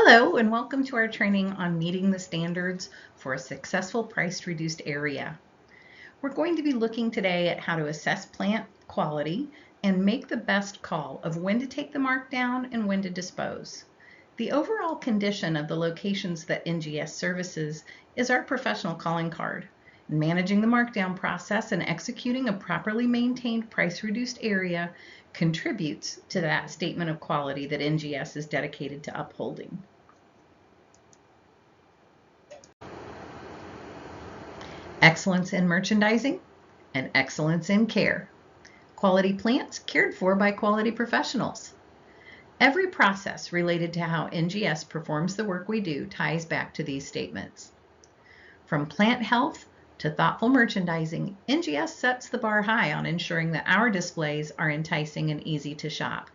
Hello, and welcome to our training on meeting the standards for a successful price-reduced area. We're going to be looking today at how to assess plant quality and make the best call of when to take the markdown and when to dispose. The overall condition of the locations that NGS services is our professional calling card. Managing the markdown process and executing a properly maintained price-reduced area contributes to that statement of quality that NGS is dedicated to upholding. Excellence in merchandising and excellence in care. Quality plants cared for by quality professionals. Every process related to how NGS performs the work we do ties back to these statements. From plant health to thoughtful merchandising, NGS sets the bar high on ensuring that our displays are enticing and easy to shop.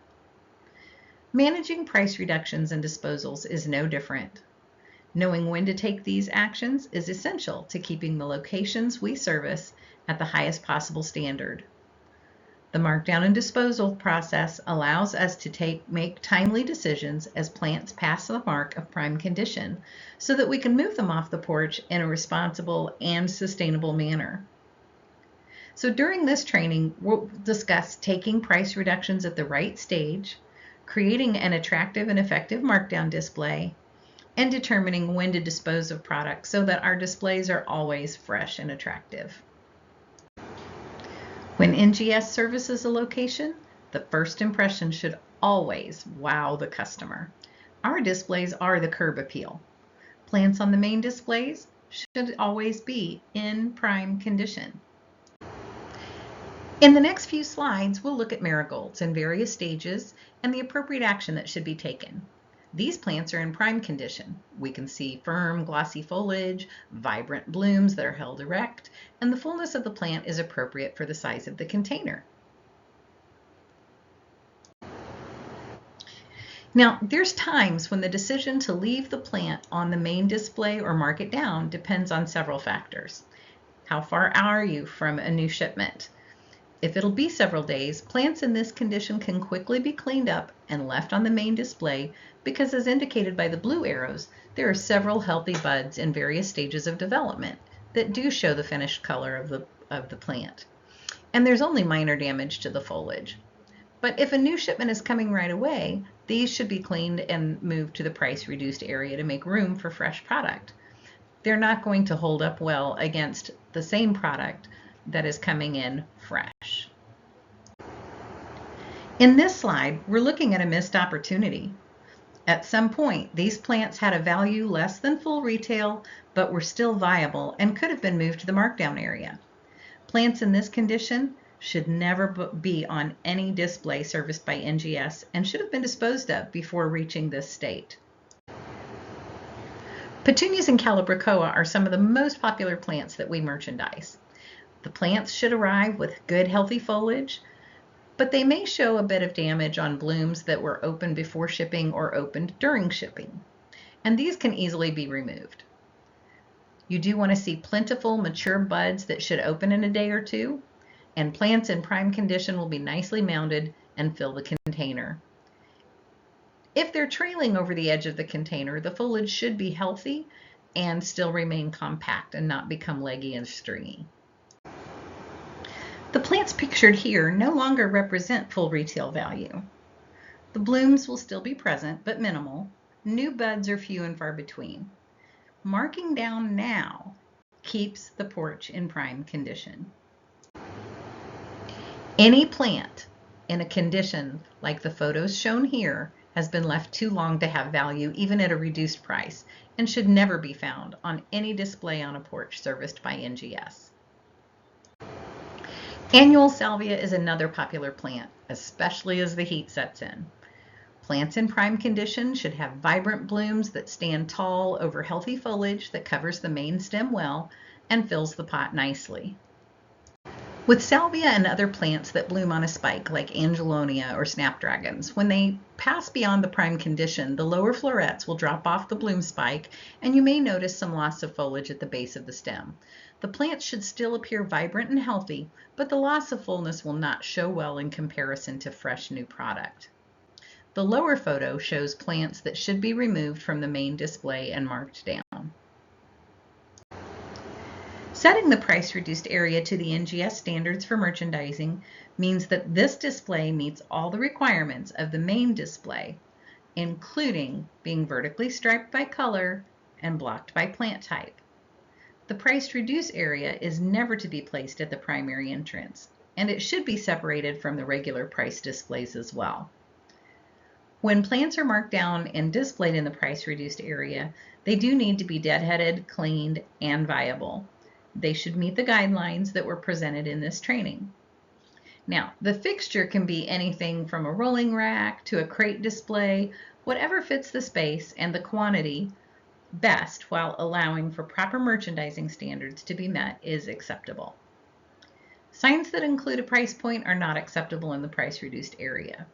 Managing price reductions and disposals is no different. Knowing when to take these actions is essential to keeping the locations we service at the highest possible standard. The markdown and disposal process allows us to make timely decisions as plants pass the mark of prime condition so that we can move them off the porch in a responsible and sustainable manner. So during this training, we'll discuss taking price reductions at the right stage, creating an attractive and effective markdown display, and determining when to dispose of products so that our displays are always fresh and attractive. When NGS services a location, the first impression should always wow the customer. Our displays are the curb appeal. Plants on the main displays should always be in prime condition. In the next few slides, we'll look at marigolds in various stages and the appropriate action that should be taken. These plants are in prime condition. We can see firm, glossy foliage, vibrant blooms that are held erect, and the fullness of the plant is appropriate for the size of the container. Now, there's times when the decision to leave the plant on the main display or mark it down depends on several factors. How far are you from a new shipment? If it'll be several days, plants in this condition can quickly be cleaned up and left on the main display because, as indicated by the blue arrows, there are several healthy buds in various stages of development that do show the finished color of the plant. And there's only minor damage to the foliage. But if a new shipment is coming right away, these should be cleaned and moved to the price-reduced area to make room for fresh product. They're not going to hold up well against the same product that is coming in fresh. In this slide, we're looking at a missed opportunity. At some point, these plants had a value less than full retail, but were still viable and could have been moved to the markdown area. Plants in this condition should never be on any display serviced by NGS and should have been disposed of before reaching this state. Petunias and Calibrachoa are some of the most popular plants that we merchandise. The plants should arrive with good, healthy foliage, but they may show a bit of damage on blooms that were opened before shipping or opened during shipping, and these can easily be removed. You do want to see plentiful, mature buds that should open in a day or two, and plants in prime condition will be nicely mounded and fill the container. If they're trailing over the edge of the container, the foliage should be healthy and still remain compact and not become leggy and stringy. The plants pictured here no longer represent full retail value. The blooms will still be present, but minimal. New buds are few and far between. Marking down now keeps the porch in prime condition. Any plant in a condition like the photos shown here has been left too long to have value, even at a reduced price, and should never be found on any display on a porch serviced by NGS. Annual salvia is another popular plant, especially as the heat sets in. Plants in prime condition should have vibrant blooms that stand tall over healthy foliage that covers the main stem well and fills the pot nicely. With salvia and other plants that bloom on a spike like angelonia or snapdragons, when they pass beyond the prime condition, the lower florets will drop off the bloom spike and you may notice some loss of foliage at the base of the stem. The plants should still appear vibrant and healthy, but the loss of fullness will not show well in comparison to fresh new product. The lower photo shows plants that should be removed from the main display and marked down. Setting the price-reduced area to the NGS standards for merchandising means that this display meets all the requirements of the main display, including being vertically striped by color and blocked by plant type. The price-reduced area is never to be placed at the primary entrance, and it should be separated from the regular price displays as well. When plants are marked down and displayed in the price-reduced area, they do need to be deadheaded, cleaned, and viable. They should meet the guidelines that were presented in this training. Now, the fixture can be anything from a rolling rack to a crate display, whatever fits the space and the quantity best while allowing for proper merchandising standards to be met is acceptable. Signs that include a price point are not acceptable in the price-reduced area.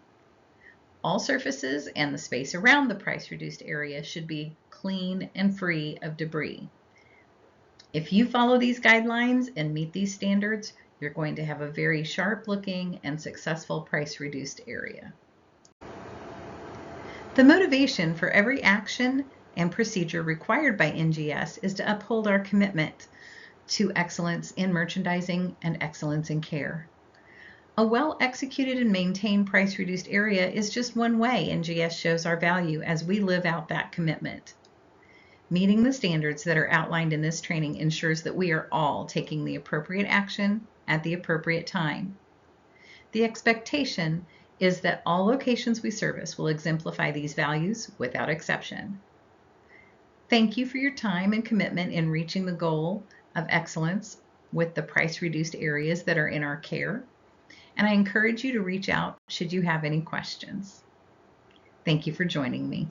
All surfaces and the space around the price-reduced area should be clean and free of debris. If you follow these guidelines and meet these standards, you're going to have a very sharp-looking and successful price-reduced area. The motivation for every action and procedure required by NGS is to uphold our commitment to excellence in merchandising and excellence in care. A well-executed and maintained price-reduced area is just one way NGS shows our value as we live out that commitment. Meeting the standards that are outlined in this training ensures that we are all taking the appropriate action at the appropriate time. The expectation is that all locations we service will exemplify these values without exception. Thank you for your time and commitment in reaching the goal of excellence with the price-reduced areas that are in our care, and I encourage you to reach out should you have any questions. Thank you for joining me.